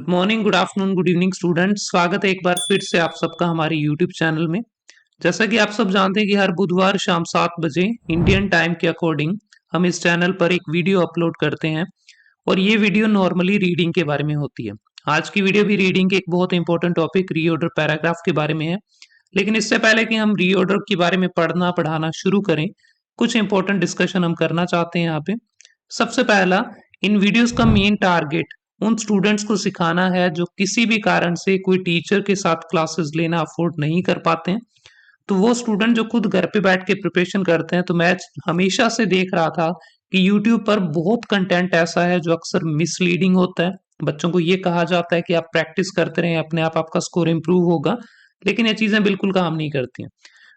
Good morning, good afternoon, good evening students. स्वागत है एक बार फिर से आप सबका हमारे यूट्यूब चैनल में। जैसा कि आप सब जानते हैं कि हर बुधवार शाम 7 बजे इंडियन टाइम के अकॉर्डिंग हम इस चैनल पर एक वीडियो अपलोड करते हैं और ये वीडियो नॉर्मली रीडिंग के बारे में होती है। आज की वीडियो भी रीडिंग के एक बहुत इंपॉर्टेंट टॉपिक रीऑर्डर पैराग्राफ के बारे में है। लेकिन इससे पहले कि हम रीऑर्डर के बारे में पढ़ाना शुरू करें, कुछ इंपॉर्टेंट डिस्कशन हम करना चाहते हैं यहाँ पे। सबसे पहला, इन वीडियोस का मेन टारगेट उन स्टूडेंट्स को सिखाना है जो किसी भी कारण से कोई टीचर के साथ क्लासेस लेना अफोर्ड नहीं कर पाते हैं। तो वो स्टूडेंट जो खुद घर पे बैठ के प्रिपरेशन करते हैं, तो मैं हमेशा से देख रहा था कि यूट्यूब पर बहुत कंटेंट ऐसा है जो अक्सर मिसलीडिंग होता है। बच्चों को ये कहा जाता है कि आप प्रैक्टिस करते रहें, अपने आप आपका स्कोर इंप्रूव होगा, लेकिन ये चीजें बिल्कुल काम नहीं करती हैं।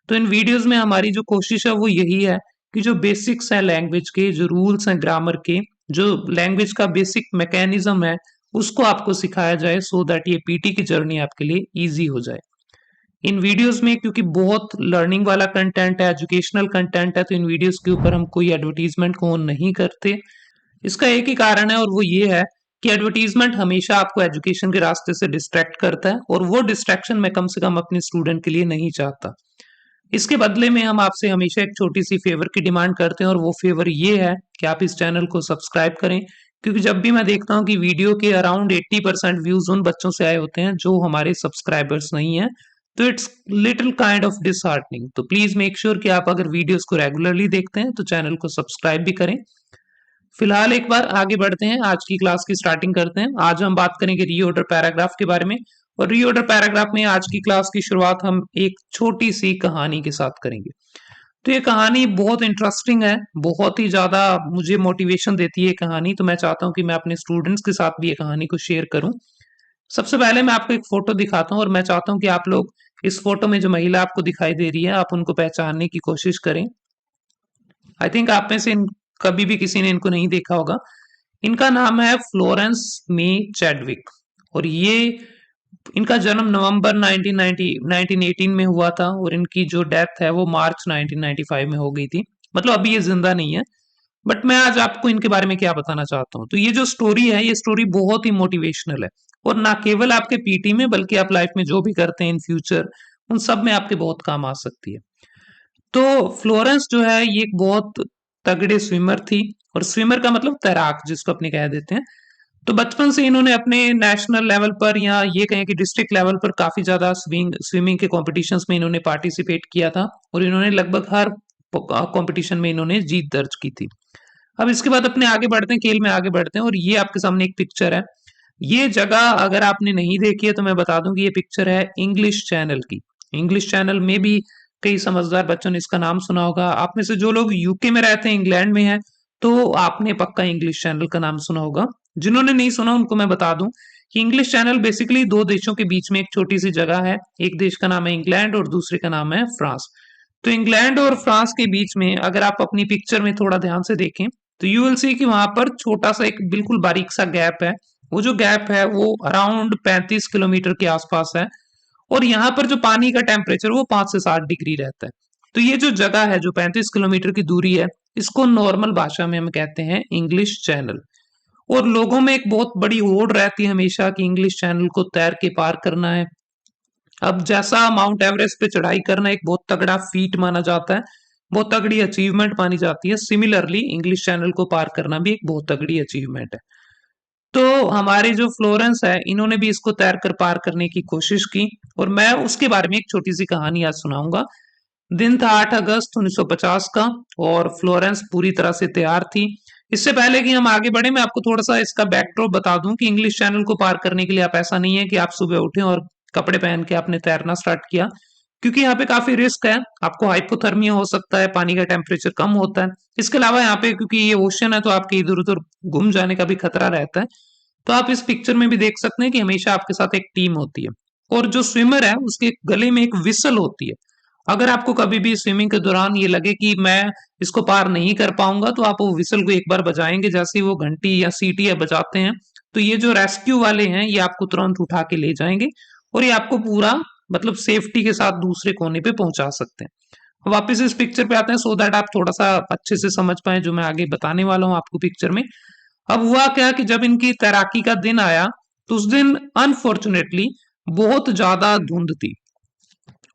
तो इन वीडियोस में हमारी जो कोशिश है वो यही है कि जो बेसिक्स हैं लैंग्वेज के, जो रूल्स हैं ग्रामर के, जो लैंग्वेज का बेसिक मैकेनिज्म है, उसको आपको सिखाया जाए सो दैट ये पीटी की जर्नी आपके लिए इजी हो जाए। इन वीडियोस में क्योंकि बहुत लर्निंग वाला कंटेंट है, एजुकेशनल कंटेंट है, तो इन वीडियोस के ऊपर हम कोई एडवर्टीजमेंट को ऑन नहीं करते। इसका एक ही कारण है और वो ये है कि एडवर्टीजमेंट हमेशा आपको एजुकेशन के रास्ते से डिस्ट्रैक्ट करता है और वो डिस्ट्रैक्शन मैं कम से कम अपने स्टूडेंट के लिए नहीं चाहता। इसके बदले में हम आपसे हमेशा एक छोटी सी फेवर की डिमांड करते हैं और वो फेवर ये है कि आप इस चैनल को सब्सक्राइब करें, क्योंकि जब भी मैं देखता हूँ कि वीडियो के अराउंड 80% व्यूज उन बच्चों से आए होते हैं जो हमारे सब्सक्राइबर्स नहीं है, तो it's little kind of disheartening. तो प्लीज मेक श्योर कि आप अगर वीडियोस को रेगुलरली देखते हैं तो चैनल को सब्सक्राइब भी करें। फिलहाल एक बार आगे बढ़ते हैं, आज की क्लास की स्टार्टिंग करते हैं। आज हम बात करेंगे रीऑर्डर पैराग्राफ के बारे में और रीऑर्डर पैराग्राफ में आज की क्लास की शुरुआत हम एक छोटी सी कहानी के साथ करेंगे। तो ये कहानी बहुत इंटरेस्टिंग है, बहुत ही ज्यादा मुझे मोटिवेशन देती है ये कहानी। तो मैं चाहता हूँ कि मैं अपने स्टूडेंट्स के साथ भी ये कहानी को शेयर करूं। सबसे पहले मैं आपको एक फोटो दिखाता हूँ और मैं चाहता हूँ कि आप लोग इस फोटो में जो महिला आपको दिखाई दे रही है, आप उनको पहचानने की कोशिश करें। आई थिंक आप में से कभी भी किसी ने इनको नहीं देखा होगा। इनका नाम है फ्लोरेंस मे चैडविक और ये इनका जन्म नवंबर 1918 में हुआ था और इनकी जो डेथ है वो मार्च 1995 में हो गई थी। मतलब अभी ये जिंदा नहीं है, बट मैं आज आपको इनके बारे में क्या बताना चाहता हूँ। तो ये जो स्टोरी है, ये स्टोरी बहुत ही मोटिवेशनल है और ना केवल आपके पीटी में बल्कि आप लाइफ में जो भी करते हैं इन फ्यूचर, उन सब में आपके बहुत काम आ सकती है। तो फ्लोरेंस जो है ये एक बहुत तगड़े स्विमर थी, और स्विमर का मतलब तैराक जिसको अपने कह देते हैं। तो बचपन से इन्होंने अपने नेशनल लेवल पर या ये कहें कि डिस्ट्रिक्ट लेवल पर काफी ज्यादा स्विमिंग के कॉम्पिटिशन्स में इन्होंने पार्टिसिपेट किया था और इन्होंने लगभग हर कंपटीशन में इन्होंने जीत दर्ज की थी। अब इसके बाद अपने आगे बढ़ते हैं, खेल में आगे बढ़ते हैं और ये आपके सामने एक पिक्चर है। ये जगह अगर आपने नहीं देखी है तो मैं बता दूं कि ये पिक्चर है इंग्लिश चैनल की। इंग्लिश चैनल में भी कई समझदार बच्चों ने इसका नाम सुना होगा। आप में से जो लोग यूके में रहते हैं, इंग्लैंड में हैं, तो आपने पक्का इंग्लिश चैनल का नाम सुना होगा। जिन्होंने नहीं सुना उनको मैं बता दूं कि इंग्लिश चैनल बेसिकली दो देशों के बीच में एक छोटी सी जगह है। एक देश का नाम है इंग्लैंड और दूसरे का नाम है फ्रांस। तो इंग्लैंड और फ्रांस के बीच में अगर आप अपनी पिक्चर में थोड़ा ध्यान से देखें तो यू विल सी कि वहां पर छोटा सा एक बिल्कुल बारीक सा गैप है। वो जो गैप है वो अराउंड 35 किलोमीटर के आसपास है और यहाँ पर जो पानी का टेम्परेचर वो 5 से 7 डिग्री रहता है। तो ये जो जगह है, जो 35 किलोमीटर की दूरी है, इसको नॉर्मल भाषा में हम कहते हैं इंग्लिश चैनल। और लोगों में एक बहुत बड़ी होड़ रहती है हमेशा कि इंग्लिश चैनल को तैर के पार करना है। अब जैसा माउंट एवरेस्ट पे चढ़ाई करना एक बहुत तगड़ा फीट माना जाता है, बहुत तगड़ी अचीवमेंट मानी जाती है, सिमिलरली इंग्लिश चैनल को पार करना भी एक बहुत तगड़ी अचीवमेंट है। तो हमारे जो फ्लोरेंस है, इन्होंने भी इसको तैर कर पार करने की कोशिश की और मैं उसके बारे में एक छोटी सी कहानी आज सुनाऊंगा। दिन था 8 अगस्त 1950 का और फ्लोरेंस पूरी तरह से तैयार थी। इससे पहले कि हम आगे बढ़े, मैं आपको थोड़ा सा इसका बैकड्रॉप बता दूं कि इंग्लिश चैनल को पार करने के लिए आप ऐसा नहीं है कि आप सुबह उठे और कपड़े पहन के आपने तैरना स्टार्ट किया, क्योंकि यहाँ पे काफी रिस्क है। आपको हाइपोथर्मिया हो सकता है, पानी का टेम्परेचर कम होता है। इसके अलावा यहाँ पे क्योंकि ये ओशन है तो आपके इधर उधर गुम जाने का भी खतरा रहता है। तो आप इस पिक्चर में भी देख सकते हैं कि हमेशा आपके साथ एक टीम होती है और जो स्विमर है उसके गले में एक विसल होती है। अगर आपको कभी भी स्विमिंग के दौरान ये लगे कि मैं इसको पार नहीं कर पाऊंगा, तो आप वो विसल को एक बार बजाएंगे। जैसे ही वो घंटी या सीटी या बजाते हैं तो ये जो रेस्क्यू वाले हैं ये आपको तुरंत उठा के ले जाएंगे और ये आपको पूरा मतलब सेफ्टी के साथ दूसरे कोने पे पहुंचा सकते हैं। वापस इस पिक्चर पे आते हैं सो दैट आप थोड़ा सा अच्छे से समझ पाए जो मैं आगे बताने वाला हूँ आपको पिक्चर में। अब हुआ क्या कि जब इनकी तैराकी का दिन आया तो उस दिन अनफॉर्चुनेटली बहुत ज्यादा धुंध थी।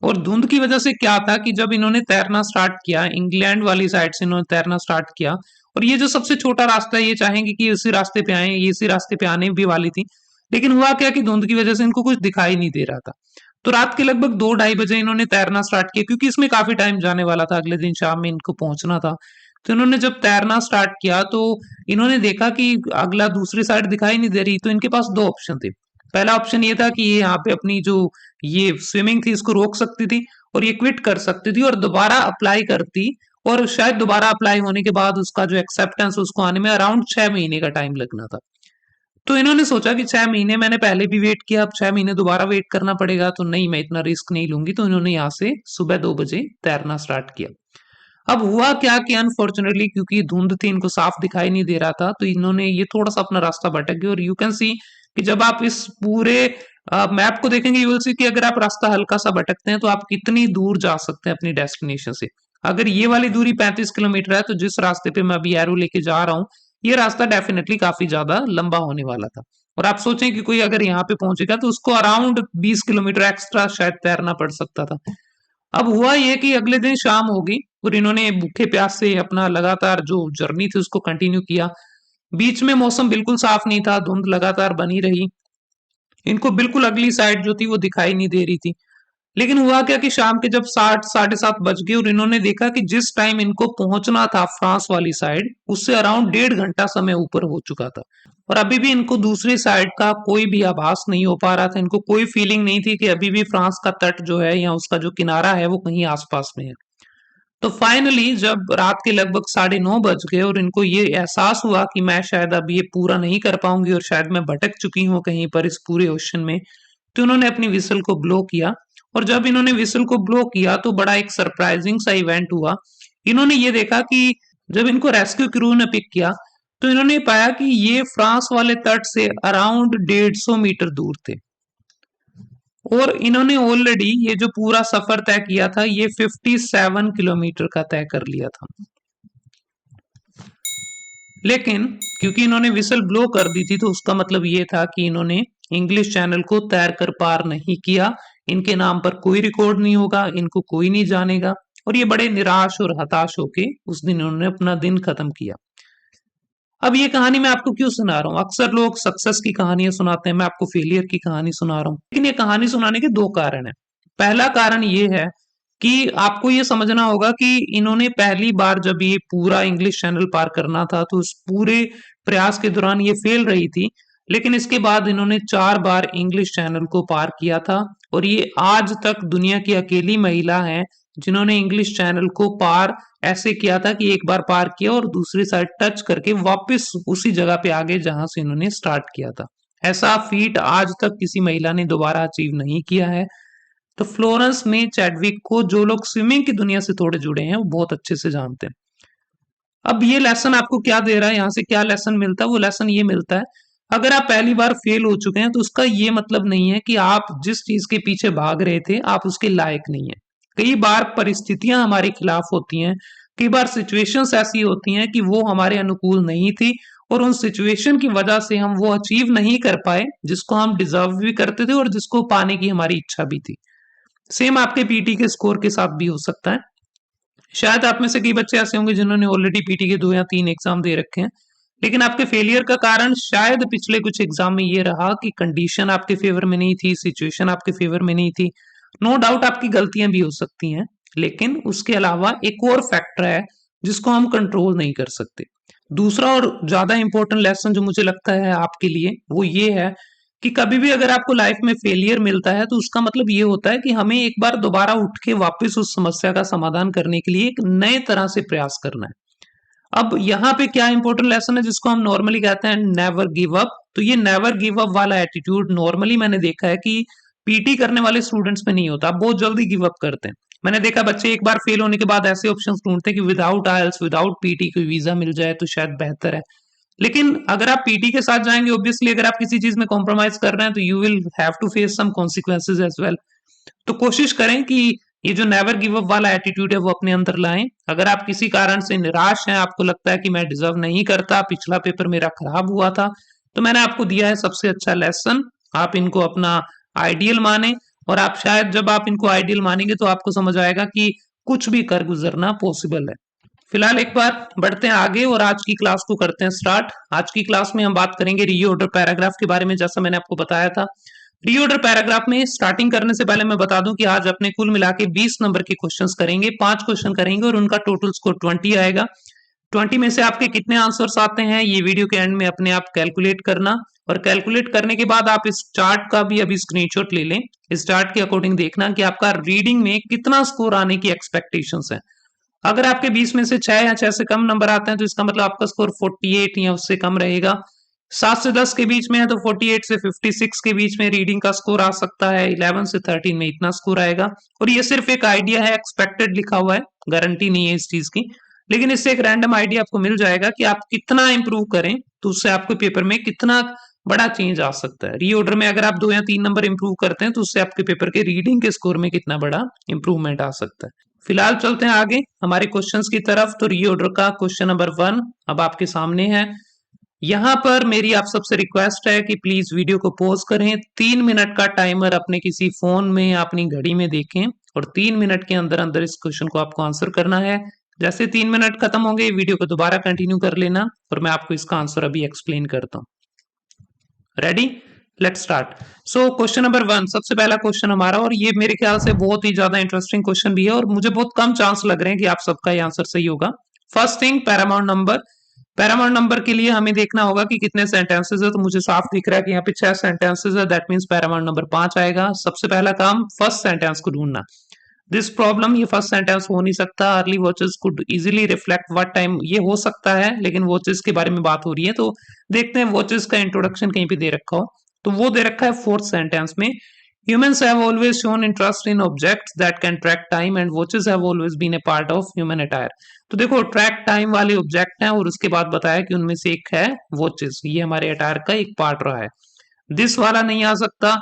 और धुंध की वजह से क्या था कि जब इन्होंने तैरना स्टार्ट किया, इंग्लैंड वाली साइड से इन्होंने तैरना स्टार्ट किया, और ये जो सबसे छोटा रास्ता है, ये चाहेंगे कि इसी रास्ते पे आए, ये इसी रास्ते पे आने भी वाली थी, लेकिन हुआ क्या कि धुंध की वजह से इनको कुछ दिखाई नहीं दे रहा था। तो रात के लगभग 2-2:30 बजे इन्होंने तैरना स्टार्ट किया, क्योंकि इसमें काफी टाइम जाने वाला था, अगले दिन शाम में इनको पहुंचना था। तो इन्होंने जब तैरना स्टार्ट किया तो इन्होंने देखा कि अगला दूसरी साइड दिखाई नहीं दे रही। तो इनके पास दो ऑप्शन थे। पहला ऑप्शन ये था कि ये यहाँ पे अपनी जो ये स्विमिंग थी इसको रोक सकती थी और ये क्विट कर सकती थी और दोबारा अप्लाई करती, और शायद दोबारा अप्लाई होने के बाद उसका जो एक्सेप्टेंस उसको आने में अराउंड 6 महीने का टाइम लगना था। तो इन्होंने सोचा कि 6 महीने मैंने पहले भी वेट किया, अब 6 महीने दोबारा वेट करना पड़ेगा, तो नहीं, मैं इतना रिस्क नहीं लूंगी। तो इन्होंने यहाँ से सुबह 2 बजे तैरना स्टार्ट किया। अब हुआ क्या कि अनफॉर्चुनेटली क्योंकि धुंध थी, इनको साफ दिखाई नहीं दे रहा था, तो इन्होंने ये थोड़ा सा अपना रास्ता भटक गए। और यू कैन सी कि जब आप इस पूरे मैप को देखेंगे, यू विल सी कि अगर आप रास्ता हल्का सा भटकते हैं तो आप कितनी दूर जा सकते हैं अपनी डेस्टिनेशन से। अगर ये वाली दूरी 35 किलोमीटर है, तो जिस रास्ते पे मैं अभी एरो लेके जा रहा हूँ, ये रास्ता डेफिनेटली काफी ज्यादा लंबा होने वाला था। और आप सोचें कि कोई अगर यहाँ पे पहुंचेगा तो उसको अराउंड 20 किलोमीटर एक्स्ट्रा शायद तैरना पड़ सकता था। अब हुआ ये कि अगले दिन शाम हो गई और इन्होंने भूखे प्यास से अपना लगातार जो जर्नी थी उसको कंटिन्यू किया। बीच में मौसम बिल्कुल साफ नहीं था, धुंध लगातार बनी रही, इनको बिल्कुल अगली साइड जो थी वो दिखाई नहीं दे रही थी। लेकिन हुआ क्या कि शाम के जब 7-7:30 बज गए और इन्होंने देखा कि जिस टाइम इनको पहुंचना था फ्रांस वाली साइड, उससे अराउंड 1.5 घंटा समय ऊपर हो चुका था, और अभी भी इनको दूसरी साइड का कोई भी आभास नहीं हो पा रहा था। इनको कोई फीलिंग नहीं थी कि अभी भी फ्रांस का तट जो है या उसका जो किनारा है वो कहीं आसपास में है। तो फाइनली जब रात के लगभग 9:30 बज गए और इनको ये एहसास हुआ कि मैं शायद अब ये पूरा नहीं कर पाऊंगी और शायद मैं भटक चुकी हूँ कहीं पर इस पूरे ओशन में, तो इन्होंने अपनी विसल को ब्लो किया। और जब इन्होंने विसल को ब्लो किया तो बड़ा एक सरप्राइजिंग सा इवेंट हुआ। इन्होंने ये देखा कि जब इनको रेस्क्यू क्रू ने पिक किया तो इन्होंने पाया कि ये फ्रांस वाले तट से अराउंड 150 मीटर दूर थे, और इन्होंने ऑलरेडी ये जो पूरा सफर तय किया था ये 57 किलोमीटर का तय कर लिया था। लेकिन क्योंकि इन्होंने विसल ब्लो कर दी थी तो उसका मतलब ये था कि इन्होंने इंग्लिश चैनल को तैर कर पार नहीं किया, इनके नाम पर कोई रिकॉर्ड नहीं होगा, इनको कोई नहीं जानेगा। और ये बड़े निराश और हताश होके उस दिन इन्होंने अपना दिन खत्म किया। अब ये कहानी मैं आपको क्यों सुना रहा हूँ? अक्सर लोग सक्सेस की कहानियां सुनाते हैं, मैं आपको फेलियर की कहानी सुना रहा हूँ। लेकिन ये कहानी सुनाने के दो कारण हैं। पहला कारण ये है कि आपको ये समझना होगा कि इन्होंने पहली बार जब ये पूरा इंग्लिश चैनल पार करना था तो उस पूरे प्रयास के दौरान ये फेल रही थी, लेकिन इसके बाद इन्होंने 4 बार इंग्लिश चैनल को पार किया था। और ये आज तक दुनिया की अकेली महिला है जिन्होंने इंग्लिश चैनल को पार ऐसे किया था कि एक बार पार किया और दूसरी साइड टच करके वापस उसी जगह पे आ गए जहां से इन्होंने स्टार्ट किया था। ऐसा फीट आज तक किसी महिला ने दोबारा अचीव नहीं किया है। तो फ्लोरेंस में चैडविक को जो लोग स्विमिंग की दुनिया से थोड़े जुड़े हैं वो बहुत अच्छे से जानते हैं। अब ये लेसन आपको क्या दे रहा है, यहाँ से क्या लेसन मिलता है? वो लेसन ये मिलता है, अगर आप पहली बार फेल हो चुके हैं तो उसका ये मतलब नहीं है कि आप जिस चीज के पीछे भाग रहे थे आप उसके लायक नहीं है। कई बार परिस्थितियां हमारे खिलाफ होती हैं, कई बार सिचुएशंस ऐसी होती हैं कि वो हमारे अनुकूल नहीं थी, और उन सिचुएशन की वजह से हम वो अचीव नहीं कर पाए जिसको हम डिजर्व भी करते थे और जिसको पाने की हमारी इच्छा भी थी। सेम आपके पीटी के स्कोर के साथ भी हो सकता है। शायद आप में से कई बच्चे ऐसे होंगे जिन्होंने ऑलरेडी पीटी के 2 या 3 एग्जाम दे रखे हैं, लेकिन आपके फेलियर का कारण शायद पिछले कुछ एग्जाम में ये रहा कि कंडीशन आपके फेवर में नहीं थी, सिचुएशन आपके फेवर में नहीं थी। नो डाउट आपकी गलतियां भी हो सकती हैं, लेकिन उसके अलावा एक और फैक्टर है जिसको हम कंट्रोल नहीं कर सकते। दूसरा और ज्यादा इंपॉर्टेंट लेसन जो मुझे लगता है आपके लिए वो ये है कि कभी भी अगर आपको लाइफ में फेलियर मिलता है तो उसका मतलब ये होता है कि हमें एक बार दोबारा उठ के वापस उस समस्या का समाधान करने के लिए एक नए तरह से प्रयास करना है। अब यहाँ पे क्या इंपॉर्टेंट लेसन है जिसको हम नॉर्मली कहते हैं नेवर गिव अप। तो ये नेवर गिव अप वाला एटीट्यूड नॉर्मली मैंने देखा है कि पीटी करने वाले स्टूडेंट्स में नहीं होता, बहुत जल्दी गिव अप करते हैं। मैंने देखा बच्चे एक बार फेल होने के बाद ऐसे ऑप्शंस ढूंढते हैं कि विदाउट आइल्स विदाउट पीटी कोई वीजा मिल जाए तो शायद बेहतर है। लेकिन अगर आप पीटी के साथ जाएंगे, ऑब्वियसली अगर आप किसी चीज में कॉम्प्रोमाइज कर रहे हैं तो you will have to face some consequences as well. तो कोशिश करें कि ये जो नेवर गिव अप वाला एटीट्यूड है वो अपने अंदर लाएं। अगर आप किसी कारण से निराश हैं, आपको लगता है कि मैं डिजर्व नहीं करता, पिछला पेपर मेरा खराब हुआ था, तो मैंने आपको दिया है सबसे अच्छा लेसन, आप इनको अपना आइडियल माने, और आप शायद जब आप इनको आइडियल मानेंगे तो आपको समझ आएगा कि कुछ भी कर गुजरना पॉसिबल है। फिलहाल एक बार बढ़ते हैं आगे और आज की क्लास को करते हैं स्टार्ट। आज की क्लास में हम बात करेंगे रीऑर्डर पैराग्राफ के बारे में, जैसा मैंने आपको बताया था। रीऑर्डर पैराग्राफ में स्टार्टिंग करने से पहले मैं बता दूं कि आज अपने कुल मिला के 20 नंबर के क्वेश्चंस करेंगे, 5 क्वेश्चन करेंगे और उनका टोटल स्कोर 20 आएगा। 20 में से आपके कितने आंसर्स आते हैं ये वीडियो के एंड में अपने आप कैलकुलेट करना, और कैलकुलेट करने के बाद आप इस चार्ट का भी अभी स्क्रीनशॉट ले लें। इस चार्ट के अकॉर्डिंग देखना कि आपका रीडिंग में कितना स्कोर आने की एक्सपेक्टेशंस है। अगर आपके 20 में से 6 या 6 से कम नंबर आते हैं तो इसका मतलब आपका स्कोर 48 या उससे कम रहेगा। 7 से 10 के बीच में है तो 48 से 56 के बीच में रीडिंग का स्कोर आ सकता है। 11 से 13 में इतना स्कोर आएगा। और ये सिर्फ एक आइडिया है, एक्सपेक्टेड लिखा हुआ है, गारंटी नहीं है इस चीज की, लेकिन इससे एक रैंडम आइडिया आपको मिल जाएगा कि आप कितना इंप्रूव करें तो उससे आपके पेपर में कितना बड़ा चेंज आ सकता है। रीऑर्डर में अगर आप 2 या 3 नंबर इंप्रूव करते हैं तो उससे आपके पेपर के रीडिंग के स्कोर में कितना बड़ा इंप्रूवमेंट आ सकता है। फिलहाल चलते हैं आगे हमारे क्वेश्चंस की तरफ। तो रीऑर्डर का क्वेश्चन नंबर 1 अब आपके सामने है। यहां पर मेरी आप सबसे रिक्वेस्ट है कि प्लीज वीडियो को पॉज करें, 3 मिनट का टाइमर अपने किसी फोन में या अपनी घड़ी में देखें और 3 मिनट के अंदर अंदर इस क्वेश्चन को आपको आंसर करना है। जैसे 3 मिनट खत्म होंगे वीडियो को दोबारा कंटिन्यू कर लेना और मैं आपको इसका आंसर अभी एक्सप्लेन करता हूं। Ready, let's start. So question number 1 सबसे पहला क्वेश्चन हमारा, और ये मेरे ख्याल से बहुत ही ज्यादा इंटरेस्टिंग क्वेश्चन भी है और मुझे बहुत कम चांस लग रहे हैं कि आप सबका ये आंसर सही होगा। First thing, Paramount number. Paramount number के लिए हमें देखना होगा कि कितने सेंटेंसेस है। तो मुझे साफ दिख रहा है कि यहाँ पे 6 सेंटेंसेस है, दैट मींस पैरामाउंट नंबर 5 आएगा। सबसे पहला काम फर्स्ट सेंटेंस को ढूंढना। दिस प्रॉब्लम, ये फर्स्ट सेंटेंस हो नहीं सकता। Early watches could easily reflect what time, ये हो सकता है लेकिन वॉचेस के बारे में बात हो रही है तो देखते हैं वॉचेस का इंट्रोडक्शन कहीं पे दे रखा हो। तो वो दे रखा है फोर्थ सेंटेंस में, humans have always shown interest in objects that can track time and watches have always been a part of human attire। तो देखो ट्रैक टाइम वाले ऑब्जेक्ट हैं और उसके बाद बताया कि उनमें से एक है वॉचेस, ये हमारे अटायर का एक पार्ट रहा है। दिस वाला नहीं आ सकता।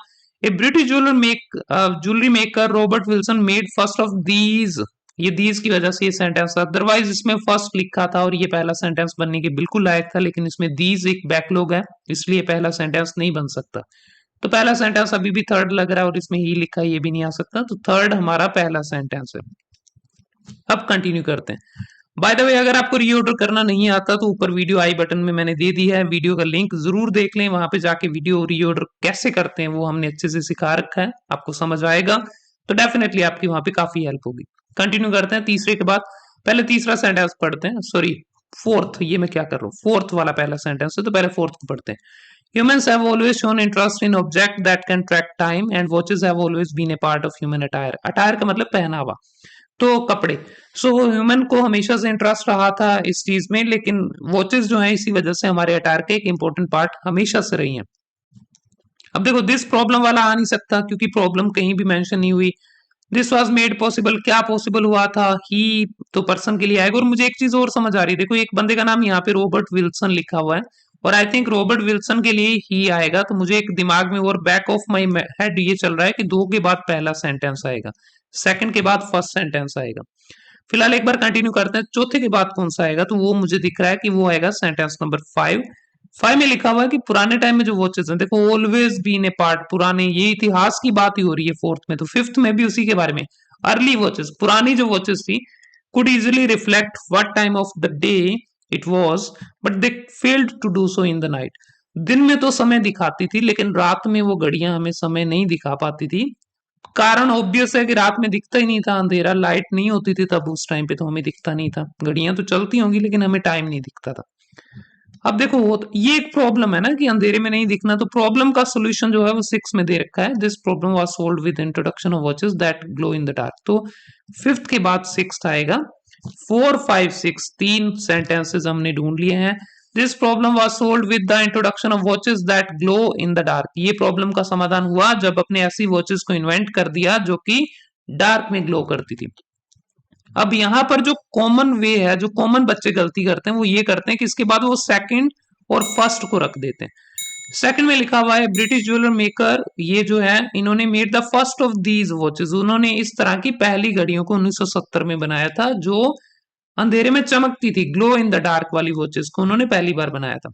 A British jewellery maker Robert Wilson made first of these, ये दीज की वजह से ये सेंटेंस, अदरवाइज इसमें फर्स्ट लिखा था और ये पहला सेंटेंस बनने के बिल्कुल लायक था, लेकिन इसमें दीज एक बैकलॉग है इसलिए पहला सेंटेंस नहीं बन सकता। तो पहला सेंटेंस अभी भी थर्ड लग रहा है और इसमें ही लिखा है, ये भी नहीं आ सकता। तो थर्ड हमारा पहला सेंटेंस है। अब कंटिन्यू करते हैं। बाय द वे, अगर आपको रीऑर्डर करना नहीं आता तो ऊपर वीडियो आई बटन में मैंने दे दी है, वीडियो का लिंक जरूर देख लें। वहां पे जाके वीडियो रीऑर्डर कैसे करते हैं वो हमने अच्छे से सिखा रखा है, आपको समझ आएगा तो डेफिनेटली आपकी वहां पे काफी हेल्प होगी। कंटिन्यू करते हैं तीसरे के बाद। पहले तीसरा सेंटेंस पढ़ते हैं, सॉरी फोर्थ, ये मैं क्या कर रहा हूँ, फोर्थ वाला पहला सेंटेंस है तो पहले फोर्थ को पढ़ते हैं। Humans have always shown interest in objects that can track time and watches have always been a part of human attire। Attire का मतलब पहनावा, तो कपड़े। सो ह्यूमन को हमेशा से इंटरेस्ट रहा था इस चीज में, लेकिन वॉचेस जो है इसी वजह से हमारे अटायर के एक इंपॉर्टेंट पार्ट हमेशा से रही हैं। अब देखो दिस प्रॉब्लम वाला आ नहीं सकता क्योंकि प्रॉब्लम कहीं भी मेंशन नहीं हुई। दिस वाज मेड पॉसिबल, क्या पॉसिबल हुआ था, ही तो पर्सन के लिए आएगा। और मुझे एक चीज और समझ आ रही है, देखो एक बंदे का नाम यहाँ पे रॉबर्ट विल्सन लिखा हुआ है और आई थिंक रॉबर्ट विल्सन के लिए ही आएगा। तो मुझे एक दिमाग में और बैक ऑफ माई हेड ये चल रहा है कि 2 के बाद पहला सेंटेंस आएगा, सेकंड के बाद फर्स्ट सेंटेंस आएगा। फिलहाल एक बार कंटिन्यू करते हैं, चौथे के बाद कौन सा आएगा, तो वो मुझे दिख रहा है कि वो आएगा सेंटेंस नंबर 5। 5 में लिखा हुआ है कि पुराने टाइम में जो वॉचेस हैं, देखो ऑलवेज बीन ए पार्ट, पुराने, ये इतिहास की बात ही हो रही है फोर्थ में। तो फिफ्थ में भी उसी के बारे में, अर्ली वॉचेस, पुरानी जो वॉचेस थी, could easily reflect what time of the day it was but they failed to do so in the night. दिन में तो समय दिखाती थी लेकिन रात में वो घड़ियां हमें समय नहीं दिखा पाती थी। कारण ऑब्वियस है कि रात में दिखता ही नहीं था, अंधेरा, लाइट नहीं होती थी तब उस टाइम पे, तो हमें दिखता नहीं था। घड़ियां तो चलती होंगी लेकिन हमें टाइम नहीं दिखता था। अब देखो ये एक प्रॉब्लम है ना कि अंधेरे में नहीं दिखना, तो प्रॉब्लम का सोल्यूशन जो है वो 6 में दे रखा है। This problem was solved with introduction of watches that glow in the dark. तो फिफ्थ के बाद सिक्स्थ आएगा। 4, 5, 6 तीन सेंटेंसेस हमने ढूंढ लिए हैं। This problem was solved with the introduction of watches that glow in the dark. ये प्रॉब्लम का समाधान हुआ जब अपने ऐसी वॉचेस को इन्वेंट कर दिया जो कि डार्क में ग्लो करती थी। अब यहाँ पर जो कॉमन वे है, जो कॉमन बच्चे गलती करते हैं वो ये करते हैं कि इसके बाद वो सेकंड और फर्स्ट को रख देते हैं। सेकंड में लिखा हुआ है ब्रिटिश ज्वेलर मेकर, ये जो है इन्होंने made the first of these watches, उन्होंने इस तरह की पहली घड़ियों को 1970 में बनाया था जो अंधेरे में चमकती थी, ग्लो इन द डार्क वाली वॉचेस को उन्होंने पहली बार बनाया था।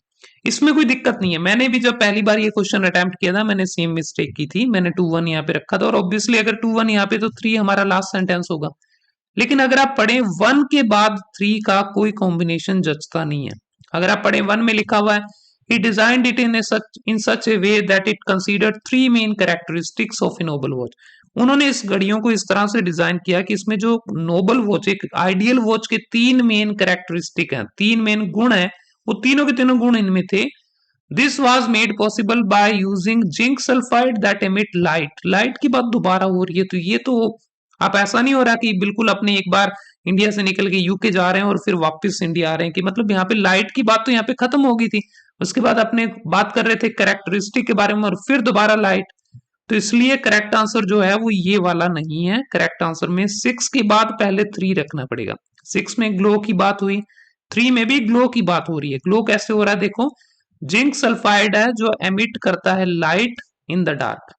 इसमें कोई दिक्कत नहीं है, मैंने भी जब पहली बार ये क्वेश्चन अटेम्प्ट किया था मैंने सेम मिस्टेक की थी, मैंने 2-1 यहाँ पे रखा था, और ऑब्वियसली अगर 2-1 यहाँ पे तो 3 हमारा लास्ट सेंटेंस होगा। लेकिन अगर आप पढ़े 1 के बाद 3 का कोई कॉम्बिनेशन जचता नहीं है। अगर आप पढ़े 1 में लिखा हुआ है he designed it in such a way that it considered 3 main characteristics of a noble watch। उन्होंने इस घड़ियों को इस तरह से डिजाइन किया कि इसमें जो नोबल वॉच, एक आइडियल वॉच के 3 मेन कैरेक्टरिस्टिक हैं, 3 मेन गुण हैं, वो तीनों के तीनों गुण इनमें थे। This was made possible by using zinc sulphide that emit light. Light की बात दोबारा हो रही है, तो ये तो आप ऐसा नहीं हो रहा कि बिल्कुल अपने एक बार इंडिया से निकल के यूके जा रहे हैं और फिर वापस इंडिया आ रहे हैं, कि मतलब यहाँ पे लाइट की बात तो यहाँ पे खत्म हो गई थी, उसके बाद अपने बात कर रहे थे कैरेक्टरिस्टिक के बारे में और फिर दोबारा लाइट। तो इसलिए करेक्ट आंसर जो है वो ये वाला नहीं है। करेक्ट आंसर में 6 के बाद पहले 3 रखना पड़ेगा। 6 में ग्लो की बात हुई, 3 में भी ग्लो की बात हो रही है। ग्लो कैसे हो रहा है देखो, जिंक सल्फाइड है जो एमिट करता है लाइट इन द डार्क।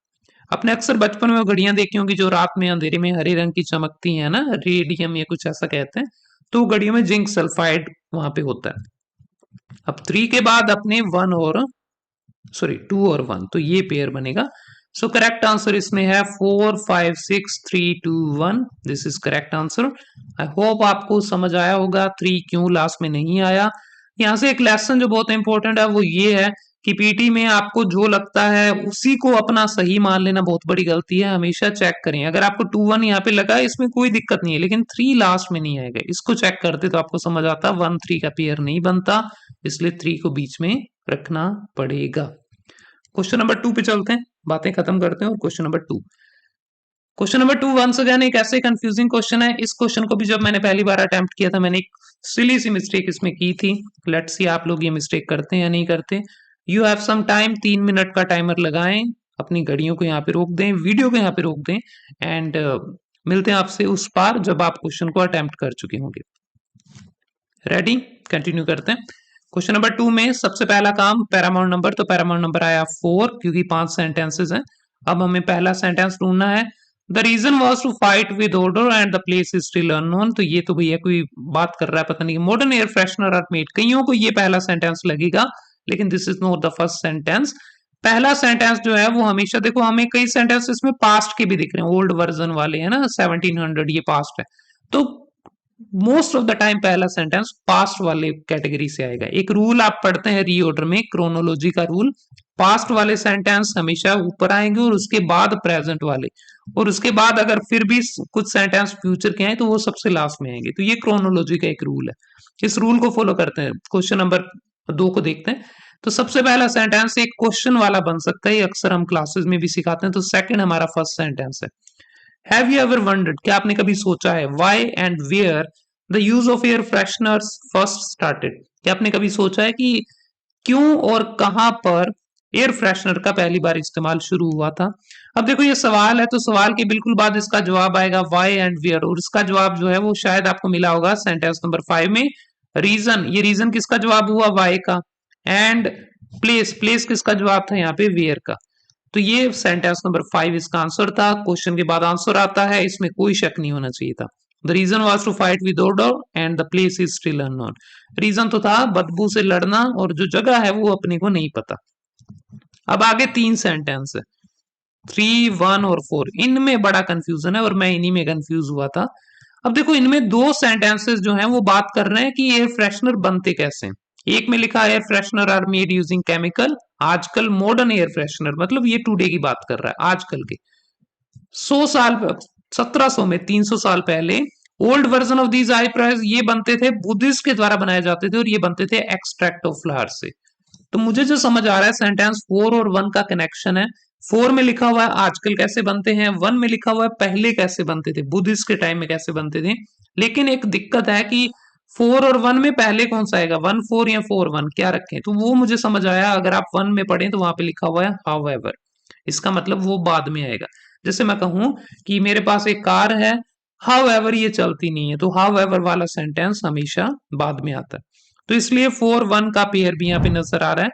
अपने अक्सर बचपन में घड़ियां देखी होंगी जो रात में अंधेरे में हरे रंग की चमकती है ना, रेडियम या कुछ ऐसा कहते हैं, तो घड़ियों में जिंक सल्फाइड वहां पे होता है। अब 3 के बाद अपने 1 और 2 और 1, तो ये पेयर बनेगा। सो करेक्ट आंसर इसमें है 4 5 6 3 2 1। This is correct answer. I hope आपको समझ आया होगा 3 क्यों लास्ट में नहीं आया। यहाँ से एक लेसन जो बहुत इंपॉर्टेंट है वो ये है कि पीटी में आपको जो लगता है उसी को अपना सही मान लेना बहुत बड़ी गलती है। हमेशा चेक करें, अगर आपको 2-1 यहाँ पे लगा इसमें कोई दिक्कत नहीं है, लेकिन 3 लास्ट में नहीं आएगा, इसको चेक करते तो आपको समझ आता 1-3 का पेयर नहीं बनता, इसलिए 3 को बीच में रखना पड़ेगा। क्वेश्चन नंबर 2 पे चलते हैं, बातें खत्म करते हैं और question number 2। Question number 2 once again एक ऐसे कंफ्यूजिंग क्वेश्चन है। इस क्वेश्चन को भी जब मैंने पहली बार अटेम्प्ट किया था मैंने एक सिली सी मिस्टेक इसमें की थी। लेट्स सी आप लोग ये मिस्टेक करते हैं या नहीं करते। You have some time, 3 minute का टाइमर लगाएं, अपनी घड़ियों को यहाँ पे रोक दें, वीडियो को यहाँ पे रोक दें, एंड मिलते हैं आपसे उस पार जब आप क्वेश्चन को अटेम्प्ट कर चुके होंगे। रेडी, कंटिन्यू करते हैं। क्वेश्चन नंबर 2 में सबसे पहला काम पैरामाउंट नंबर, तो पैरामाउंट नंबर आया 4 क्योंकि 5 सेंटेंसेस हैं। अब हमें पहला सेंटेंस ढूंढना है। The reason was to fight with odour and the place is still unknown. तो ये तो भैया कोई बात कर रहा है, पता नहीं, modern air freshener are made. कईयों को ये पहला सेंटेंस लगेगा, लेकिन this is not the first sentence. पहला सेंटेंस जो है वो हमेशा देखो, हमें कई सेंटेंस इसमें पास्ट के भी दिख रहे हैं, ओल्ड वर्जन वाले है ना, 1700 ये पास्ट है, तो मोस्ट ऑफ द टाइम पहला सेंटेंस पास्ट वाले कैटेगरी से आएगा। एक रूल आप पढ़ते हैं रीऑर्डर में, क्रोनोलॉजी का रूल, पास्ट वाले सेंटेंस हमेशा ऊपर आएंगे और उसके बाद प्रेजेंट वाले, और उसके बाद अगर फिर भी कुछ सेंटेंस फ्यूचर के आए तो वो सबसे लास्ट में आएंगे। तो ये क्रोनोलॉजी का एक रूल है, इस रूल को फॉलो करते हैं। क्वेश्चन नंबर 2 को देखते हैं। तो सबसे पहला सेंटेंस एक क्वेश्चन वाला बन सकता है, अक्सर हम क्लासेस में भी सिखाते हैं। तो सेकंड हमारा फर्स्ट सेंटेंस है, हैव यू एवर वंडर्ड, क्या आपने कभी सोचा है, why and where the use of air fresheners first started, क्या आपने कभी सोचा है कि क्यों और कहां पर एयर फ्रेशनर का पहली बार इस्तेमाल शुरू हुआ था। अब देखो ये सवाल है, तो सवाल के बिल्कुल बाद इसका जवाब आएगा व्हाई एंड वेयर, और इसका जवाब जो है वो शायद आपको मिला होगा सेंटेंस नंबर 5 में, रीजन। ये रीजन किसका जवाब हुआ, व्हाई का, एंड प्लेस, प्लेस किसका जवाब था यहाँ पे, वेयर का। तो ये सेंटेंस नंबर 5 इसका आंसर था। क्वेश्चन के बाद आंसर आता है, इसमें कोई शक नहीं होना चाहिए था। The reason was to fight with odour and the place is still unknown. Reason तो था बदबू से लड़ना, और जो जगह है वो अपने को नहीं पता। अब आगे 3 सेंटेंस है, 3, 1 और 4, इनमें बड़ा कंफ्यूजन है और मैं इन्हीं में कंफ्यूज हुआ था। अब देखो इनमें 2 सेंटेंसेस जो हैं वो बात कर रहे हैं कि एयर फ्रेशनर बनते कैसे हैं। एक में लिखा air freshener are made using chemical, आजकल मॉडर्न एयर फ्रेशनर, मतलब ये टुडे की बात कर रहा है, आजकल के 100 साल 1700 में 300 साल पहले old version of these I price ये बनते थे, बुद्धिस्ट के द्वारा बनाए जाते थे, और ये बनते थे एक्सट्रैक्ट ऑफ फ्लावर से। तो मुझे जो समझ आ रहा है सेंटेंस 4 और 1 का कनेक्शन है। 4 में लिखा हुआ है आजकल कैसे बनते हैं, 1 में लिखा हुआ है पहले कैसे बनते थे, बुद्धिस्ट के टाइम में कैसे बनते थे। लेकिन एक दिक्कत है कि 4 और 1 में पहले कौन सा आएगा, 1 4 या 4 1 क्या रखें, तो वो मुझे समझ आया। अगर आप 1 में पढ़ें तो वहां पे लिखा हुआ है हाउएवर, इसका मतलब वो बाद में आएगा। जैसे मैं कहूं कि मेरे पास एक कार है, हाउएवर ये चलती नहीं है, तो हाउएवर वाला सेंटेंस हमेशा बाद में आता है। तो इसलिए 4 1 का पेयर भी यहाँ पे नजर आ रहा है।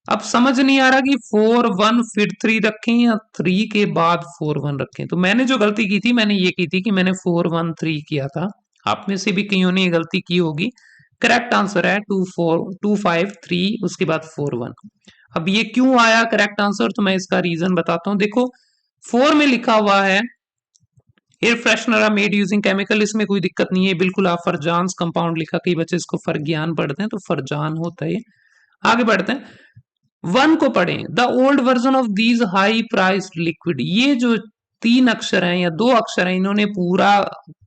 अब समझ नहीं आ रहा कि 4 1 फिर 3 रखें या 3 के बाद 4 1 रखें। तो मैंने जो गलती की थी मैंने ये की थी कि मैंने 4 1 3 किया था, आप में से भी कईयों ने ये गलती की होगी। करेक्ट आंसर है 253 उसके बाद 41। अब ये क्यों आया करेक्ट आंसर, तो मैं इसका रीजन बताता हूं। देखो 4 में लिखा हुआ है air freshener are made using chemical, इसमें कोई दिक्कत नहीं है, बिल्कुल आप फरजान कंपाउंड लिखा, कई बच्चे इसको फरगियान पढ़ते हैं तो फरजान होता है। आगे बढ़ते हैं, 1 को पढ़ें। The old version of these high priced liquid, ये जो 3 अक्षर हैं या 2 अक्षर हैं, इन्होंने पूरा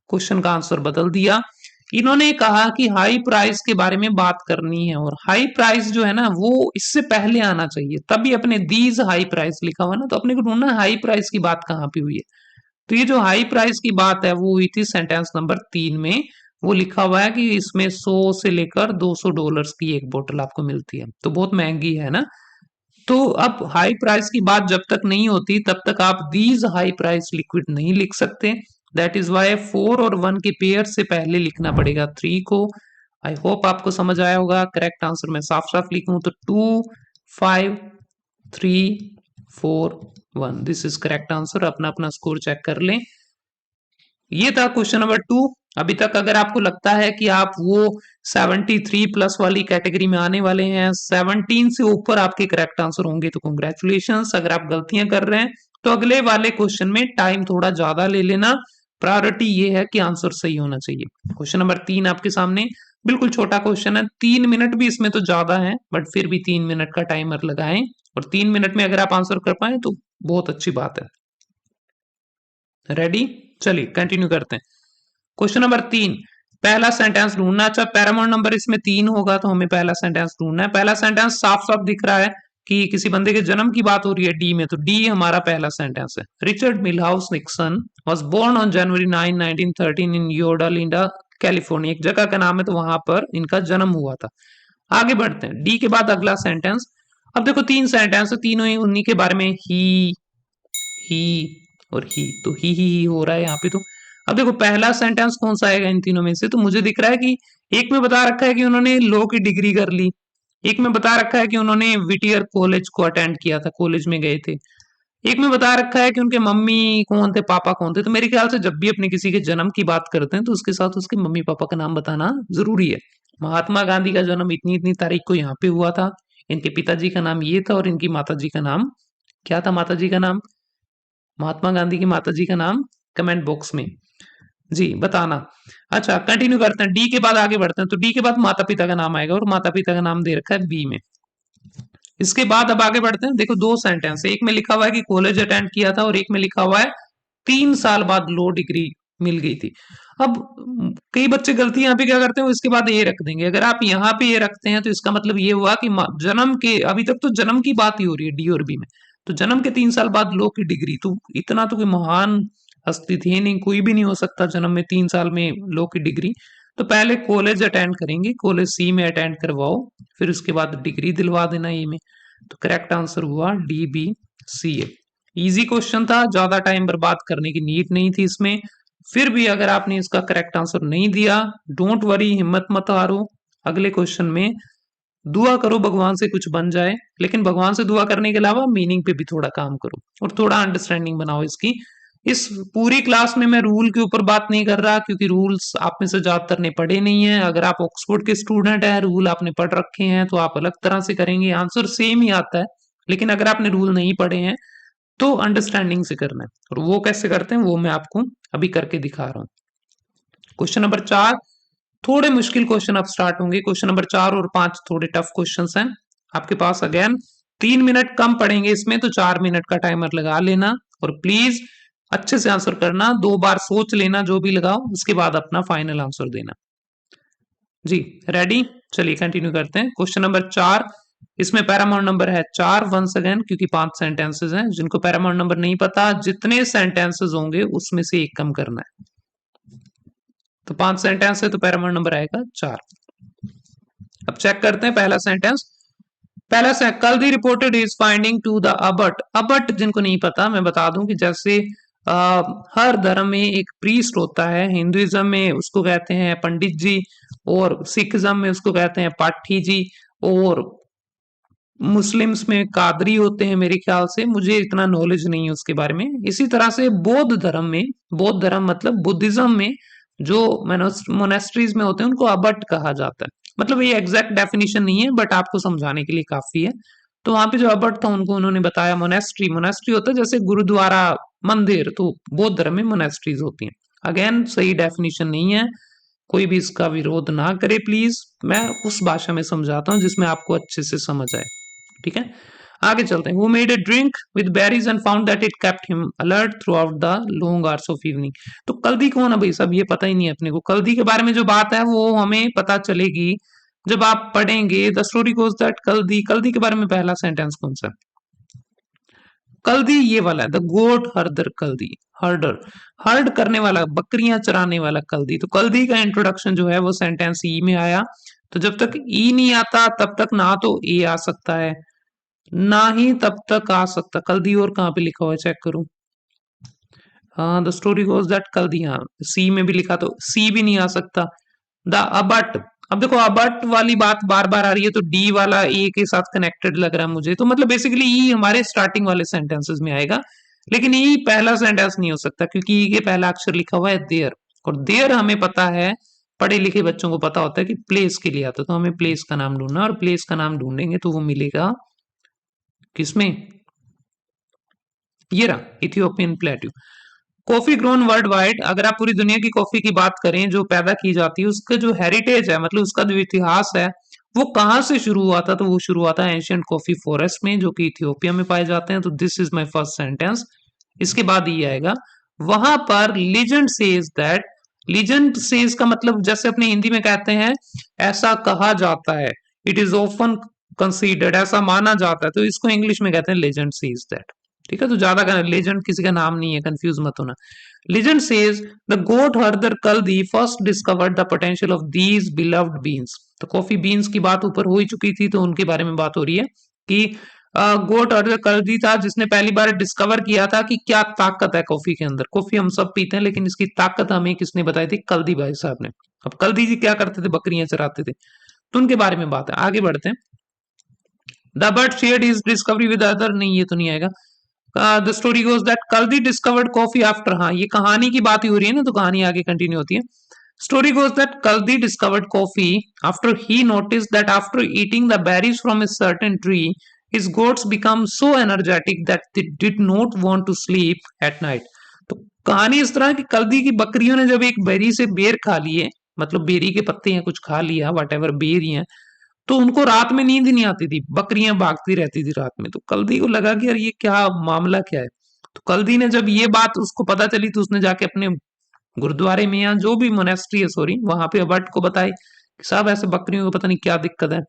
क्वेश्चन का आंसर बदल दिया। इन्होंने कहा कि हाई प्राइस के बारे में बात करनी है, और हाई प्राइस जो है ना वो इससे पहले आना चाहिए, तभी अपने दीज हाई प्राइस लिखा हुआ ना, तो अपने को ढूंढना हाई प्राइस की बात कहां पे हुई है। तो ये जो हाई प्राइस की बात है वो हुई थी सेंटेंस नंबर 3 में। वो लिखा हुआ है कि इसमें 100 से लेकर $200 की एक बोतल आपको मिलती है, तो बहुत महंगी है ना। तो अब हाई प्राइस की बात जब तक नहीं होती तब तक आप दीज हाई प्राइस लिक्विड नहीं लिख सकते। दैट इज वाई 4 और 1 के पेयर से पहले लिखना पड़ेगा 3 को। आई होप आपको समझ आया होगा। करेक्ट आंसर मैं साफ साफ लिखूं तो 2 5 3 4 1, दिस इज करेक्ट आंसर। अपना अपना स्कोर चेक कर लें। ये था क्वेश्चन नंबर 2। अभी तक अगर आपको लगता है कि आप वो 73 प्लस वाली कैटेगरी में आने वाले हैं, 17 से ऊपर आपके करेक्ट आंसर होंगे, तो कॉन्ग्रेचुलेशंस। अगर आप गलतियां कर रहे हैं तो अगले वाले क्वेश्चन में टाइम थोड़ा ज्यादा ले लेना। प्रायोरिटी ये है कि आंसर सही होना चाहिए। क्वेश्चन नंबर 3 आपके सामने, बिल्कुल छोटा क्वेश्चन है, 3 मिनट भी इसमें तो ज्यादा है, बट फिर भी 3 मिनट का टाइमर लगाएं, और 3 मिनट में अगर आप आंसर कर पाए तो बहुत अच्छी बात है। रेडी, चलिए कंटिन्यू करते हैं। क्वेश्चन नंबर 3, पहला सेंटेंस ढूंढना। अच्छा, पैरामोन नंबर इसमें 3 होगा तो हमें पहला सेंटेंस ढूंढना है। पहला सेंटेंस साफ साफ दिख रहा है कि किसी बंदे के जन्म की बात हो रही है डी में, तो डी हमारा पहला सेंटेंस है। Richard Milhous Nixon was born on January 9 1913 in Yorba Linda California, एक जगह का नाम है, तो वहां पर इनका जन्म हुआ था। आगे बढ़ते हैं, डी के बाद अगला सेंटेंस। अब देखो 3 सेंटेंस है, तीनों ही उन्हीं के बारे में, ही और ही, तो ही हो रहा है यहाँ पे। तो अब देखो पहला सेंटेंस कौन सा आएगा इन तीनों में से, तो मुझे दिख रहा है कि एक में बता रखा है कि उन्होंने लॉ की डिग्री कर ली, एक में बता रखा है कि उन्होंने विटियर कॉलेज को अटेंड किया था, कॉलेज में गए थे, एक में बता रखा है कि उनके मम्मी कौन थे, पापा कौन थे। तो मेरे ख्याल से जब भी अपने किसी के जन्म की बात करते हैं तो उसके साथ उसके मम्मी पापा का नाम बताना जरूरी है। महात्मा गांधी का जन्म इतनी इतनी तारीख को यहाँ पे हुआ था, इनके पिताजी का नाम ये था, और इनकी माताजी का नाम क्या था, माताजी का नाम, महात्मा गांधी की माताजी का नाम कमेंट बॉक्स में जी बताना। अच्छा कंटिन्यू करते हैं, डी के बाद आगे बढ़ते हैं। तो डी के बाद माता पिता का नाम आएगा, और माता पिता का नाम दे रखा है बी में। इसके बाद अब आगे बढ़ते हैं। देखो 2 सेंटेंस, एक में लिखा हुआ है कि कॉलेज अटेंड किया था, और एक में लिखा हुआ है 3 साल बाद लॉ डिग्री मिल गई थी। अब कई बच्चे गलती यहाँ पे क्या करते हैं, इसके बाद ये रख देंगे। अगर आप यहाँ पे ये रखते हैं तो इसका मतलब ये हुआ कि जन्म के, अभी तक तो जन्म की बात ही हो रही है डी और बी में, तो जन्म के 3 साल बाद लॉ की डिग्री, तो इतना तो कोई महान हस्ती थी नहीं, कोई भी नहीं हो सकता जन्म में 3 साल में लॉ की डिग्री। तो पहले कॉलेज अटेंड करेंगे, कॉलेज सी में अटेंड करवाओ, फिर उसके बाद डिग्री दिलवा देना ये में। तो करेक्ट आंसर हुआ डी बी सी ए। इजी क्वेश्चन था, ज्यादा टाइम बर्बाद करने की नीड नहीं थी इसमें। फिर भी अगर आपने इसका करेक्ट आंसर नहीं दिया, डोंट वरी, हिम्मत मत हारो, अगले क्वेश्चन में दुआ करो भगवान से कुछ बन जाए, लेकिन भगवान से दुआ करने के अलावा मीनिंग पे भी थोड़ा काम करो और थोड़ा अंडरस्टैंडिंग बनाओ इसकी। इस पूरी क्लास में मैं रूल के ऊपर बात नहीं कर रहा, क्योंकि रूल्स आप में से ज्यादातर ने पढ़े नहीं है। अगर आप ऑक्सफोर्ड के स्टूडेंट हैं, रूल आपने पढ़ रखे हैं, तो आप अलग तरह से करेंगे, आंसर सेम ही आता है। लेकिन अगर आपने रूल नहीं पढ़े हैं तो अंडरस्टैंडिंग से करना है, और वो कैसे करते हैं वो मैं आपको अभी करके दिखा रहा हूं। क्वेश्चन नंबर 4, थोड़े मुश्किल क्वेश्चन अब स्टार्ट होंगे। क्वेश्चन नंबर 4 और 5 थोड़े टफ क्वेश्चन हैं आपके पास। अगेन 3 मिनट कम पड़ेंगे इसमें, तो 4 मिनट का टाइमर लगा लेना, और प्लीज अच्छे से आंसर करना, 2 बार सोच लेना जो भी लगाओ, उसके बाद अपना फाइनल आंसर देना। जी रेडी, चलिए कंटिन्यू करते हैं। क्वेश्चन नंबर 4, इसमें पैरामाउंट नंबर है 4 वंस अगेन, क्योंकि 5 सेंटेंसेस हैं। जिनको पैरामाउंट नंबर नहीं पता, जितने सेंटेंसेस होंगे उसमें से एक कम करना है। तो 5 सेंटेंस है तो पैरामाउंट नंबर आएगा 4। अब चेक करते हैं पहला सेंटेंस। पहला से Kaldi reported is finding to the abbot. Abbot जिनको नहीं पता मैं बता दूं कि जैसे हर धर्म में एक प्रीस्ट होता है, हिंदुइज्म में उसको कहते हैं पंडित जी, और सिखिज्म में उसको कहते हैं पाठी जी, और मुस्लिम्स में कादरी होते हैं मेरे ख्याल से, मुझे इतना नॉलेज नहीं है उसके बारे में। इसी तरह से बौद्ध धर्म में, बौद्ध धर्म मतलब बुद्धिज्म में जो मोनेस्ट्रीज में होते हैं उनको अबट कहा जाता है। मतलब ये एग्जैक्ट डेफिनेशन नहीं है बट आपको समझाने के लिए काफी है। तो वहां पे जो अबट था उनको उन्होंने बताया मोनेस्ट्री, मोनेस्ट्री होता है जैसे गुरुद्वारा, मंदिर, तो बौद्ध धर्म में मोनेस्ट्रीज होती हैं। अगेन सही डेफिनेशन नहीं है, कोई भी इसका विरोध ना करे प्लीज, मैं उस भाषा में समझाता हूँ जिसमें आपको अच्छे से समझ आए। ठीक है, आगे चलते हैं। Who made a drink with berries and found that it kept him alert throughout the long hours of evening। तो कल्दी कौन है भाई साहब, ये पता ही नहीं है अपने को। कल्दी के बारे में जो बात है वो हमें पता चलेगी जब आप पढ़ेंगे द स्टोरी गोज दैट कल्दी। कल्दी के बारे में पहला सेंटेंस कौन सा है? कल्दी ये वाला है, द गोट हर्डर कल्दी, हर्डर, हर्ड करने वाला, बकरियां चराने वाला कल्दी। तो कल्दी का इंट्रोडक्शन जो है वो सेंटेंस ई में आया। तो जब तक ई नहीं आता तब तक ना तो ए आ सकता है ना ही तब तक आ सकता। कल्दी और कहाँ पे लिखा हुआ है चेक करूं। हाँ, द स्टोरी गोज दैट कल्दी, हाँ सी में भी लिखा तो सी भी नहीं आ सकता। द अबट, अब देखो अबट वाली बात बार बार आ रही है तो डी वाला ए के साथ कनेक्टेड लग रहा है मुझे। तो मतलब बेसिकली ई हमारे स्टार्टिंग वाले सेंटेंसेस में आएगा, लेकिन ई पहला सेंटेंस नहीं हो सकता क्योंकि ई के पहला अक्षर लिखा हुआ है देयर, और देयर हमें पता है, पढ़े लिखे बच्चों को पता होता है कि प्लेस के लिए आता है। तो हमें प्लेस का नाम ढूंढना, और प्लेस का नाम ढूंढेंगे तो वो मिलेगा किसमें, ये रहा Ethiopian plateau. Coffee grown world wide, अगर आप पूरी दुनिया की कॉफी की बात करें जो पैदा की जाती है उसका जो हेरिटेज है, मतलब उसका जो इतिहास है वो कहां से शुरू हुआ था, तो वो शुरू हुआ था एंशियंट कॉफी फॉरेस्ट में जो कि इथियोपिया में पाए जाते हैं। तो this is my first sentence. इसके बाद ये आएगा, वहां पर legend says that, legend says का मतलब जैसे अपने हिंदी में कहते हैं ऐसा कहा जाता है, इट इज ऑफन कंसीडर्ड, ऐसा माना जाता है, तो इसको इंग्लिश में कहते हैं लेजेंड सेज दैट। ठीक है, तो ज्यादा लेजेंड किसी का नाम नहीं है, कंफ्यूज मत होना। Legend says the goat herder Kaldi first discovered the potential of these beloved beans. तो कॉफी बीन्स की बात ऊपर हो ही चुकी थी तो उनके बारे में बात हो रही है कि गोट हर्दर कल्दी था जिसने पहली बार डिस्कवर किया था कि क्या ताकत है कॉफी के अंदर। कॉफी हम सब पीते हैं लेकिन इसकी ताकत हमें किसने बताई थी, कल्दी भाई साहब ने। अब कल्दी जी क्या करते थे, बकरियां चराते थे, तो उनके बारे में बात है। आगे बढ़ते हैं। The bird shared his discovery with other, नहीं ये तो नहीं आएगा। The story goes that Kaldi discovered coffee after, हाँ ये कहानी की बात ही हो रही है ना तो कहानी आगे कंटिन्यू होती है। Story goes that Kaldi discovered coffee after he noticed that after eating the berries from a certain tree his goats become so energetic that they did not want to sleep at night। तो कहानी इस तरह की, कल्दी की बकरियों ने जब एक बेरी से बेर खा लिए, मतलब बेरी के पत्ते हैं कुछ खा लिया, वट एवर बेरी है, तो उनको रात में नींद नहीं आती थी, बकरियां भागती रहती थी रात में। तो कल्दी को लगा कि यार ये क्या मामला क्या है। तो कल्दी ने जब ये बात उसको पता चली तो उसने जाके अपने गुरुद्वारे में या जो भी मोनेस्ट्री है सॉरी वहां पे अबट को बताई कि साहब ऐसे बकरियों को पता नहीं क्या दिक्कत है,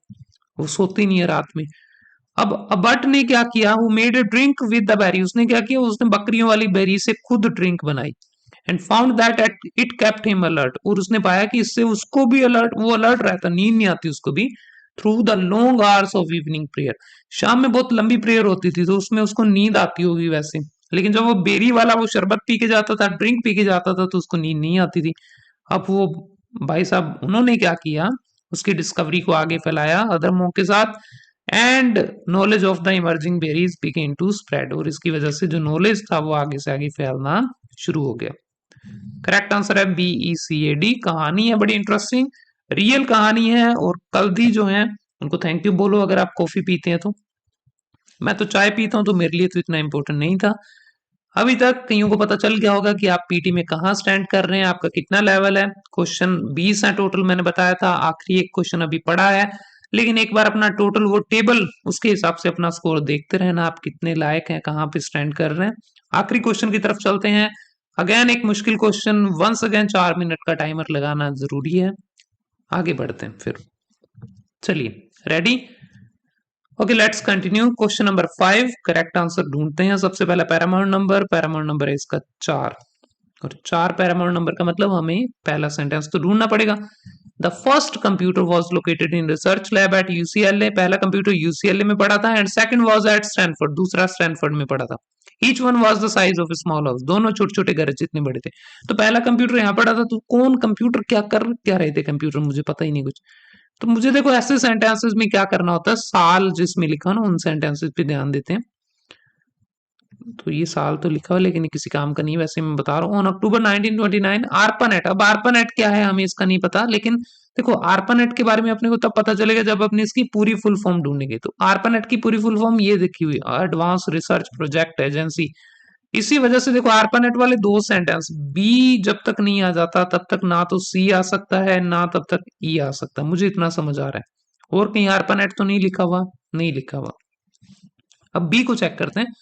वो सोती नहीं है रात में। अब अबट ने क्या किया, वो made a drink with the berry, उसने क्या किया, उसने बकरियों वाली बेरी से खुद ड्रिंक बनाई। And found that it kept him alert, और उसने पाया कि इससे उसको भी अलर्ट, वो अलर्ट रहता, नींद नहीं आती उसको भी, through the long hours of evening prayer. शाम में बहुत लंबी प्रेयर होती थी तो उसमें उसको नींद आती होगी वैसे, लेकिन जब वो बेरी वाला वो शरबत पी के जाता था, ड्रिंक पी के जाता था तो उसको नींद नहीं आती थी। अब वो भाई साहब उन्होंने क्या किया, उसकी डिस्कवरी को आगे फैलाया अधर्मों के साथ, and knowledge of the emerging berries began to spread, और इसकी वजह से जो नॉलेज था वो आगे से आगे फैलना शुरू हो गया। करेक्ट आंसर है BECAD। कहानी है बड़ी इंटरेस्टिंग, रियल कहानी है। और कल्दी जो है उनको थैंक यू बोलो अगर आप कॉफी पीते हैं तो। मैं तो चाय पीता हूं तो मेरे लिए तो इतना इंपॉर्टेंट नहीं था। अभी तक कईयों को पता चल गया होगा कि आप पीटी में कहाँ स्टैंड कर रहे हैं, आपका कितना लेवल है। क्वेश्चन 20 है टोटल, मैंने बताया था, आखिरी एक क्वेश्चन अभी पड़ा है, लेकिन एक बार अपना टोटल वो टेबल उसके हिसाब से अपना स्कोर देखते रहना, आप कितने लायक हैं, कहाँ पे स्टैंड कर रहे हैं। आखिरी क्वेश्चन की तरफ चलते हैं। अगेन एक मुश्किल क्वेश्चन, वंस अगेन 4 मिनट का टाइमर लगाना जरूरी है। आगे बढ़ते हैं फिर, चलिए ready, okay let's continue. Question number 5, correct answer ढूंढते हैं। सबसे पहला पैरामाउंट नंबर, पैरामाउंट नंबर है इसका 4, और 4 पैरामाउंट नंबर का मतलब हमें पहला सेंटेंस तो ढूंढना पड़ेगा। The first computer was located in research lab at UCLA, पहला कंप्यूटर UCLA में पड़ा था, and second was at Stanford, दूसरा स्टैनफोर्ड में पड़ा था। Each one was the size of a small house, दोनों छोटे छोटे घर जितने बड़े थे। तो पहला कंप्यूटर यहाँ पड़ा था, तो कौन कंप्यूटर क्या कर क्या रहे थे कंप्यूटर, मुझे पता ही नहीं कुछ। तो मुझे देखो ऐसे सेंटेंसेस में क्या करना होता है, साल जिसमें लिखा ना उन सेंटेंसेस पे ध्यान देते हैं। तो ये साल तो लिखा हुआ लेकिन ये किसी काम का नहीं, वैसे मैं बता रहा हूँ। ऑन अक्टूबर 1929 आर्पानेट, अब आर्पानेट क्या है हमें इसका नहीं पता, लेकिन देखो आर्पानेट के बारे में अपने को तब पता चलेगा जब अपने इसकी पूरी फुल फॉर्म ढूंढेंगे। तो आर्पानेट की पूरी फुल फॉर्म ये देखी हुई, एडवांस रिसर्च प्रोजेक्ट एजेंसी। इसी वजह से देखो आर्पानेट वाले दो सेंटेंस, बी जब तक नहीं आ जाता तब तक ना तो सी आ सकता है ना तब तक ई आ सकता, मुझे इतना समझ आ रहा है। और कहीं आर्पानेट तो नहीं लिखा हुआ, नहीं लिखा हुआ। अब बी को चेक करते हैं।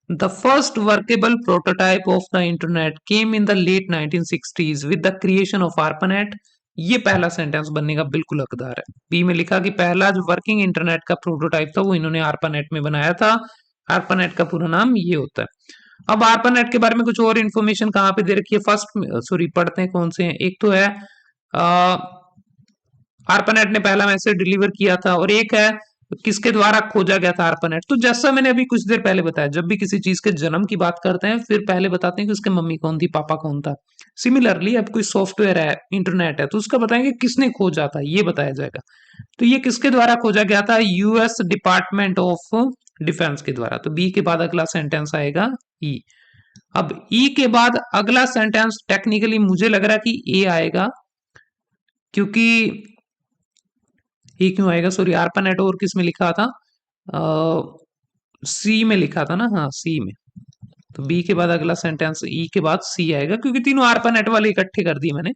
The first workable prototype of the internet came in the late 1960s with the creation of ARPANET. ये पहला सेंटेंस बनने का बिल्कुल हकदार है। बी में लिखा कि पहला जो वर्किंग इंटरनेट का प्रोटोटाइप था वो इन्होंने आर्पानेट में बनाया था। आर्पानेट का पूरा नाम ये होता है। अब आर्पानेट के बारे में कुछ और इन्फॉर्मेशन कहाँ पे दे रखी है, फर्स्ट सॉरी पढ़ते हैं कौन से हैं। एक तो है आर्पानेट ने पहला मैसेज डिलीवर किया था, और एक है किसके द्वारा खोजा गया था आर्पानेट। तो जैसा मैंने अभी कुछ देर पहले बताया, जब भी किसी चीज के जन्म की बात करते हैं फिर पहले बताते हैं कि उसके मम्मी कौन थी, पापा कौन था। सिमिलरली अब कोई सॉफ्टवेयर है, इंटरनेट है, तो उसका बताएंगे किसने खोजा था, ये बताया जाएगा। तो ये किसके द्वारा खोजा गया था, यूएस डिपार्टमेंट ऑफ डिफेंस के द्वारा। तो बी के बाद अगला सेंटेंस आएगा ई। अब ई के बाद अगला सेंटेंस टेक्निकली मुझे लग रहा है कि ए आएगा, क्योंकि ये क्यों आएगा, सॉरी आर्पानेट और किस में लिखा था, सी में लिखा था ना, हाँ सी में। तो बी के बाद अगला सेंटेंस ई के बाद सी आएगा, क्योंकि तीनों आर्पानेट वाले इकट्ठे कर दिए मैंने।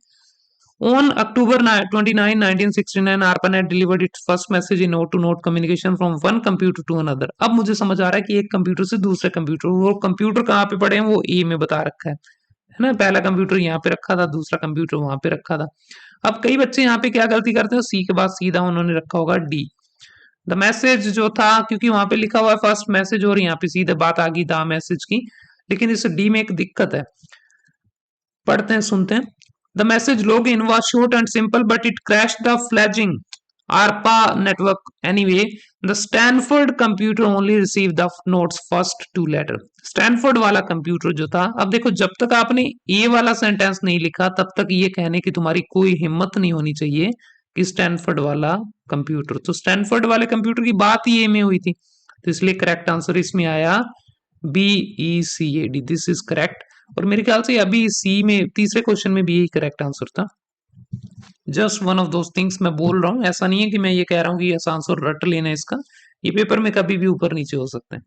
On October 29 1969 ARPANET delivered its first message in node to node communication from one computer to another. अब मुझे समझ आ रहा है कि एक कंप्यूटर से दूसरे कंप्यूटर, वो कंप्यूटर कहाँ पे पड़े हैं वो ए में बता रखा है ना। पहला कंप्यूटर यहाँ पे रखा था, दूसरा कंप्यूटर वहां पे रखा था। अब कई बच्चे यहाँ पे क्या गलती करते हैं, सी के बाद सीधा उन्होंने रखा होगा डी। द मैसेज जो था, क्योंकि वहां पे लिखा हुआ है फर्स्ट मैसेज और यहाँ पे सीधे बात आ गई द मैसेज की, लेकिन इस डी में एक दिक्कत है। पढ़ते हैं सुनते हैं। The message log in was short and simple but it crash the fledgling ARPA network anyway the Stanford computer only receive the notes first two letter. Stanford वाला कंप्यूटर जो था, अब देखो जब तक आपने ए वाला सेंटेंस नहीं लिखा तब तक ये कहने की तुम्हारी कोई हिम्मत नहीं होनी चाहिए कि स्टैनफोर्ड वाला कंप्यूटर। तो स्टैनफोर्ड वाले कंप्यूटर की बात ही ए में हुई थी, तो इसलिए करेक्ट आंसर इसमें आया B E C A D, this is correct. और मेरे ख्याल से अभी सी में तीसरे क्वेश्चन में भी यही करेक्ट आंसर था। Just one of those things मैं बोल रहा हूँ, ऐसा नहीं है कि मैं ये कह रहा हूँ कि ऐसा आंसर रट लेना इसका, ये पेपर में कभी भी ऊपर नीचे हो सकते हैं।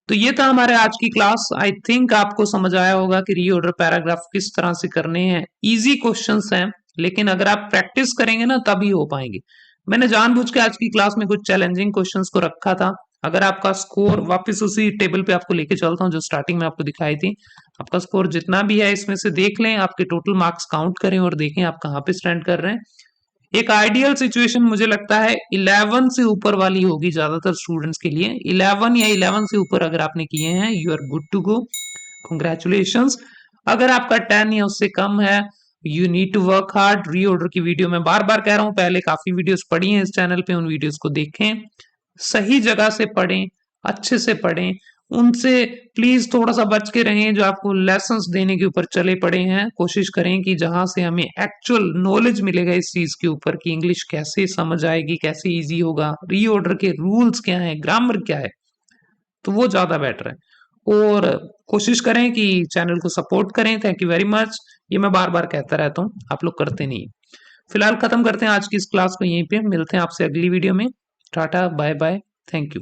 तो ये था हमारे आज की क्लास। आई थिंक आपको समझ आया होगा कि रीऑर्डर पैराग्राफ किस तरह से करने हैं। इजी क्वेश्चंस हैं, लेकिन अगर आप प्रैक्टिस करेंगे ना तभी हो पाएंगे। मैंने जानबूझ के आज की क्लास में कुछ चैलेंजिंग क्वेश्चंस को रखा था। अगर आपका स्कोर, वापस उसी टेबल पे आपको लेके चलता हूँ जो स्टार्टिंग में आपको दिखाई थी, आपका स्कोर जितना भी है इसमें से देख लें, आपके टोटल मार्क्स काउंट करें और देखें आप कहाँ पे स्टैंड कर रहे हैं। एक आइडियल सिचुएशन मुझे लगता है 11 से ऊपर वाली होगी ज्यादातर स्टूडेंट्स के लिए। 11 या 11 से ऊपर अगर आपने किए हैं, you are good to go, congratulations. अगर आपका 10 या उससे कम है, you need to work hard. Reorder की वीडियो मैं बार बार कह रहा हूं, पहले काफी वीडियोस पढ़ी हैं इस चैनल पे, उन वीडियोस को देखें, सही जगह से पढ़ें, अच्छे से पढ़ें। उनसे प्लीज थोड़ा सा बच के रहें जो आपको लेसन्स देने के ऊपर चले पड़े हैं। कोशिश करें कि जहां से हमें एक्चुअल नॉलेज मिलेगा इस चीज के ऊपर कि इंग्लिश कैसे समझ आएगी, कैसे इजी होगा, रीऑर्डर के रूल्स क्या है, ग्रामर क्या है, तो वो ज्यादा बेटर है। और कोशिश करें कि चैनल को सपोर्ट करें। Thank you very much. ये मैं बार बार कहता रहता हूँ, आप लोग करते नहीं। फिलहाल खत्म करते हैं आज की इस क्लास को यहीं पे, मिलते हैं आपसे अगली वीडियो में। Tata bye bye, thank you.